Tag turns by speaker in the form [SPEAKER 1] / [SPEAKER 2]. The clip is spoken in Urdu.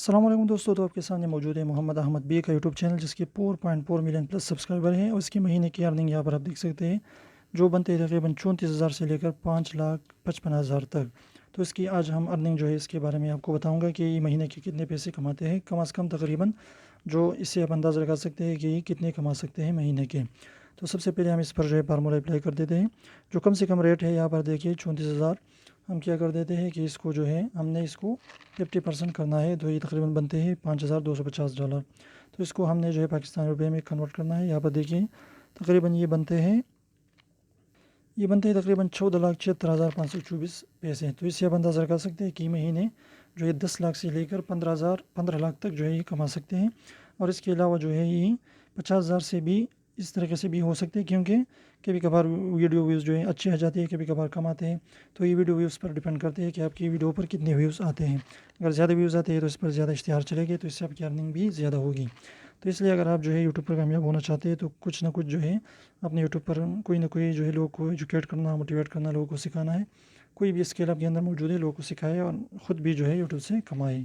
[SPEAKER 1] السلام علیکم دوستو، تو آپ کے سامنے موجود ہے محمد احمد بی کا یوٹیوب چینل، جس کے 4.4 ملین پلس سبسکرائبر ہیں، اور اس کی مہینے کی ارننگ یہاں پر آپ دیکھ سکتے ہیں، جو بنتے ہیں تقریباً 34,000 سے لے کر 5,55,000 تک۔ تو اس کی آج ہم ارننگ جو ہے اس کے بارے میں آپ کو بتاؤں گا کہ یہ مہینے کے کتنے پیسے کماتے ہیں، کم از کم تقریباً جو اس سے آپ اندازہ لگا سکتے ہیں کہ یہ کتنے کما سکتے ہیں مہینے کے۔ تو سب سے پہلے ہم اس پر جو ہے فارمولا اپلائی کر دیتے ہیں۔ جو کم سے کم ریٹ ہے یہاں پر دیکھیے 34,000، ہم کیا کر دیتے ہیں کہ اس کو جو ہے ہم نے اس کو 50% کرنا ہے، تو یہ تقریباً بنتے ہیں $5,250۔ تو اس کو ہم نے جو ہے پاکستانی روپے میں کنورٹ کرنا ہے۔ یہاں پر دیکھیں تقریباً یہ بنتے ہیں تقریباً 14,76,524 پیسے۔ تو اس سے آپ اندازہ لگا سکتے ہیں کہ مہینے جو ہے 10 لاکھ سے لے کر 15 لاکھ تک جو ہے یہ کما سکتے ہیں۔ اور اس کے علاوہ جو ہے یہ 50,000 سے بھی اس طریقے سے بھی ہو سکتے ہیں، کیونکہ کبھی کبھار ویڈیو ویوز جو ہے اچھے آ جاتے ہیں، کبھی کبھار کم آتے ہیں۔ تو یہ ویڈیو ویوز پر ڈیپینڈ کرتے ہیں کہ آپ کی ویڈیو پر کتنے ویوز آتے ہیں۔ اگر زیادہ ویوز آتے ہیں تو اس پر زیادہ اشتہار چلے گے، تو اس سے آپ کی ارننگ بھی زیادہ ہوگی۔ تو اس لیے اگر آپ جو ہے یوٹیوب پر کامیاب ہونا چاہتے ہیں تو کچھ نہ کچھ جو ہے اپنے یوٹیوب پر کوئی نہ کوئی جو ہے لوگوں کو ایجوکیٹ کرنا، موٹیویٹ کرنا، لوگوں کو سکھانا ہے۔ کوئی بھی اسکل آپ کے اندر موجود ہے، لوگوں کو سکھائے اور خود بھی جو ہے یوٹیوب سے کمائے۔